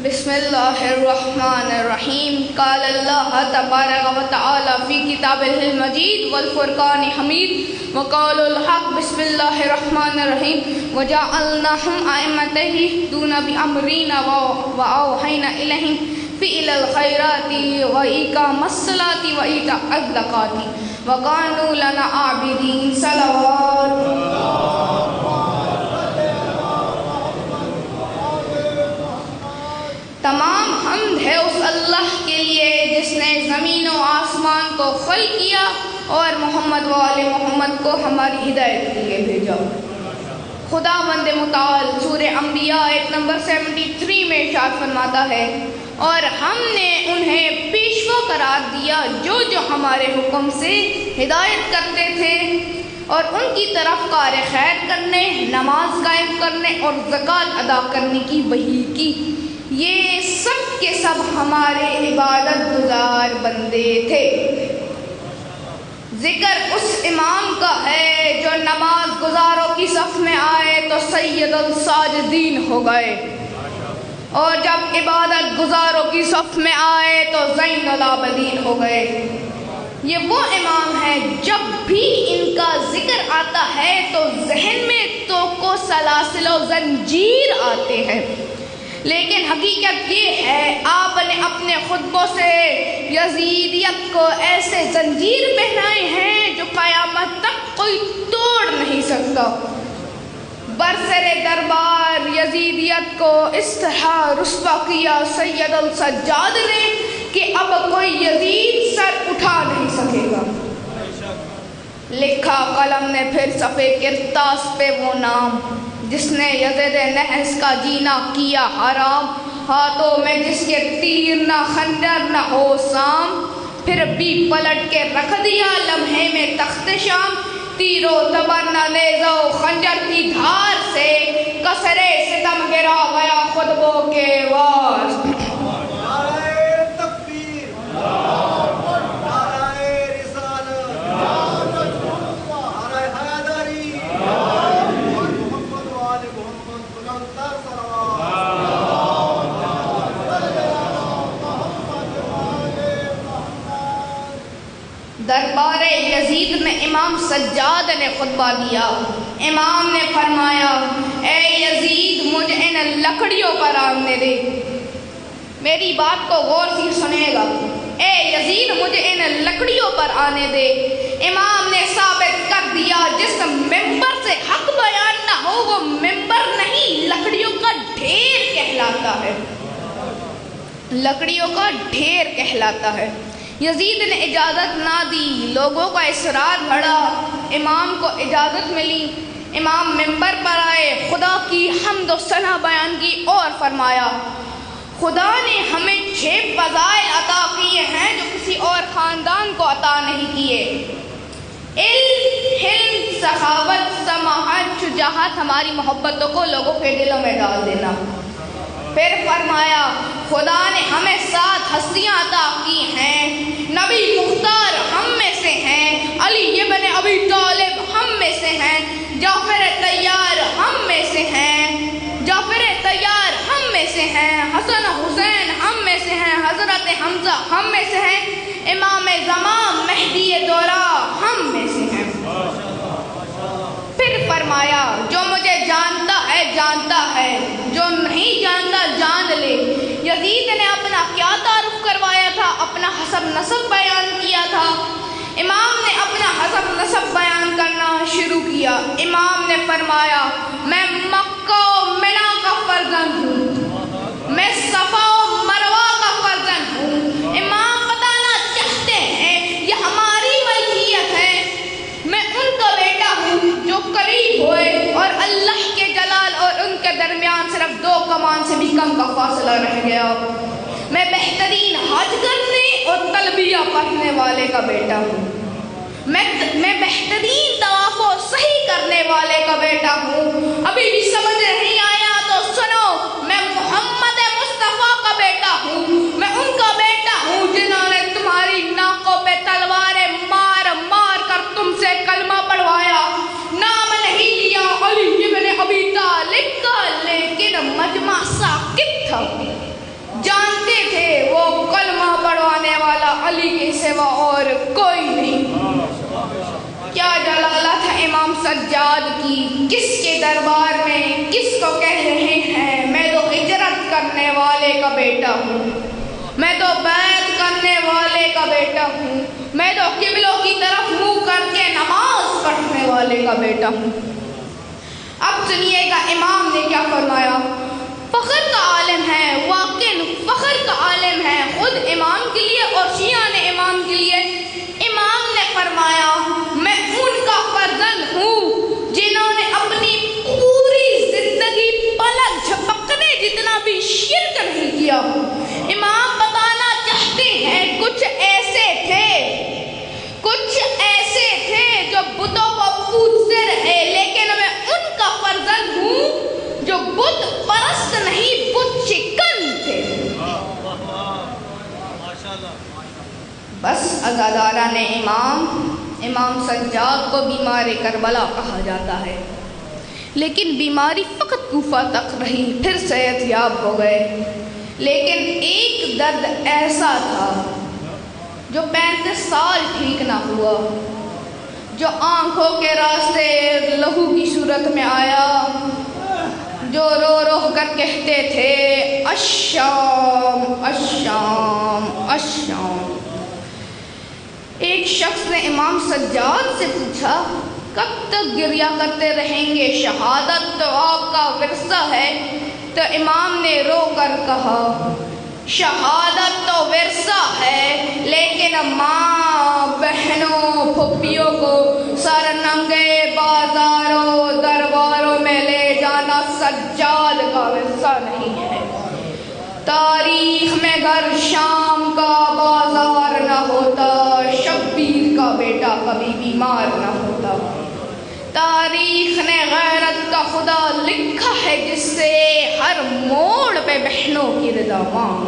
بسم اللہ الرحمن الرحیم قال اللہ تبارک و تعالی فی کتابہ المجید والفرقان حمید وقول الحق بسم اللہ الرحمن الرحیم وجعلناہم ائمۃ یہدون بامرنا واوحینا الیہم فعل الخیرات واقام الصلاۃ وایتاء الزکاۃ وکانوا لنا عابدین صلوات تمام حمد ہے اس اللہ کے لیے جس نے زمین و آسمان کو خلق کیا اور محمد و آل محمد کو ہماری ہدایت کے لیے بھیجا۔ خداوند متعال سورہ انبیاء ایت نمبر 73 میں ارشاد فرماتا ہے، اور ہم نے انہیں پیشوا قرار دیا جو ہمارے حکم سے ہدایت کرتے تھے اور ان کی طرف کار خیر کرنے، نماز قائم کرنے اور زکوٰۃ ادا کرنے کی وحی کی۔ یہ سب کے سب ہمارے عبادت گزار بندے تھے۔ ذکر اس امام کا ہے جو نماز گزاروں کی صف میں آئے تو سید الساجدین ہو گئے، اور جب عبادت گزاروں کی صف میں آئے تو زین العابدین ہو گئے۔ یہ وہ امام ہے جب بھی ان کا ذکر آتا ہے تو ذہن میں توق و سلاسل و زنجیر آتے ہیں، لیکن حقیقت یہ ہے آپ نے اپنے خطبوں سے یزیدیت کو ایسے زنجیر پہنائے ہیں جو قیامت تک کوئی توڑ نہیں سکتا۔ برسر دربار یزیدیت کو اس طرح رسوا کیا سید السجاد نے کہ اب کوئی یزید سر اٹھا نہیں سکے گا۔ لکھا قلم نے پھر صفحے کرتاس پہ وہ نام جس نے یزید نحس کا جینا کیا حرام، ہاتھوں میں جس کے تیر نہ خنجر نہ ہو سام، پھر بھی پلٹ کے رکھ دیا لمحے میں تخت شام، تیر و تبر نہ نیزہ و خنجر کی دھار سے کسرے ستم گرا گیا خطبوں کے وار۔ دربار یزید میں امام سجاد نے خطبہ دیا۔ امام نے فرمایا، اے یزید مجھے ان لکڑیوں پر آنے دے۔ میری بات کو غور سے سنیں گا۔ اے یزید مجھے ان لکڑیوں پر آنے دے۔ امام نے ثابت کر دیا جس ممبر سے حق بیان نہ ہو وہ ممبر نہیں، لکڑیوں کا ڈھیر کہلاتا ہے، لکڑیوں کا ڈھیر کہلاتا ہے۔ یزید نے اجازت نہ دی، لوگوں کا اصرار بڑھا، امام کو اجازت ملی، امام ممبر پر آئے، خدا کی حمد و ثنا بیان کی اور فرمایا، خدا نے ہمیں 6 فضائل عطا کیے ہیں جو کسی اور خاندان کو عطا نہیں کیے۔ علم، حلم، سخاوت، سماحت، شجاعت، ہماری محبتوں کو لوگوں کے دلوں میں ڈال دینا۔ پھر فرمایا، خدا نے ہمیں 7 ہستیاں عطا کی ہیں، نبی مختار ہم میں سے ہیں، علی ابن ابی طالب ہم میں سے ہیں، جعفر طیار ہم میں سے ہیں، جعفر طیار ہم میں سے ہیں، حسن حسین ہم میں سے ہیں، حضرت حمزہ ہم میں سے ہیں، امام زمان مہدی دورہ ہم میں سے ہیں۔ پھر فرمایا، جو مجھے جانتا ہے، جو نہیں جانتا جان لے۔ یزید نے اپنا کیا تعارف کروایا تھا؟ اپنا حسب نسب بیان کیا تھا۔ امام نے اپنا حسب نسب بیان کرنا شروع کیا۔ امام نے فرمایا، میں مکہ و منا کا فرزند ہوں، میں صفا و مروہ کا فرزند ہوں۔ امام بتانا چاہتے ہیں یہ ہماری ملکیت ہے، میں ان کا بیٹا ہوں جو قریب ہوئے اور اللہ کے جلال اور ان کے درمیان صرف 2 کمان سے بھی کم کا فاصلہ رہ گیا۔ میں بہترین حج کرنے اور تلبیہ پڑھنے والے کا بیٹا ہوں، میں بہترین طواف و سعی کرنے والے کا بیٹا ہوں۔ ابھی بھی سمجھ نہیں آیا تو سنو، میں محمد مصطفیٰ کا بیٹا ہوں، میں ان کا بیٹا ہوں جنہوں نے تمہاری ناکوں پہ تلواریں مار مار کر تم سے کلمہ پڑھوایا۔ نام نہیں لیا علی ابن ابی طالب کا، لیکن مجمع ساکت تھا۔ والا علی کے سوا اور کوئی نہیں۔ کیا جلالت ہے امام سجاد کی، کس کے دربار میں کس کو کہہ رہے ہیں میں تو ہجرت کرنے والے کا بیٹا ہوں، میں تو بیعت کرنے والے کا بیٹا ہوں، میں تو قبلوں کی طرف منہ کر کے نماز پڑھنے والے کا بیٹا ہوں۔ اب سنیے گا امام نے کیا فرمایا۔ فخر کا عالم ہے، واقعی فخر کا عالم ہے خود امام کے لیے اور شیعہ نے امام کے لیے۔ امام نے فرمایا میں ان کا فرزند ہوں جنہوں نے اپنی پوری زندگی پلک جھپکنے جتنا بھی شرک نہیں کیا۔ امام بتانا چاہتے ہیں کچھ ایسے تھے جو بتوں کو پوجتے رہے، لیکن میں ان کا فرزند ہوں جو بت پرست نہیں بت شکن تھے۔ بس عزادارہ نے امام سجاد کو بیمار کربلا کہا جاتا ہے، لیکن بیماری فقط کوفہ تک رہی، پھر صحت یاب ہو گئے۔ لیکن ایک درد ایسا تھا جو 35 سال ٹھیک نہ ہوا، جو آنکھوں کے راستے لہو کی صورت میں آیا، جو رو رو کر کہتے تھے الشام الشام الشام۔ ایک شخص نے امام سجاد سے پوچھا کب تک گریہ کرتے رہیں گے، شہادت تو آپ کا ورثہ ہے۔ تو امام نے رو کر کہا شہادت تو ورثہ ہے، لیکن ماں بہنوں پھپھیوں کو سر ننگے بازاروں درباروں میں لے جانا سجاد کا ورثہ نہیں ہے۔ تاریخ میں گر شام کا بازار نہ ہوتا، شبیر کا بیٹا کبھی بیمار نہ ہوتا۔ تاریخ نے غیرت کا خدا لکھا ہے جس سے ہر موڑ پہ بہنوں کی رضا مانگ۔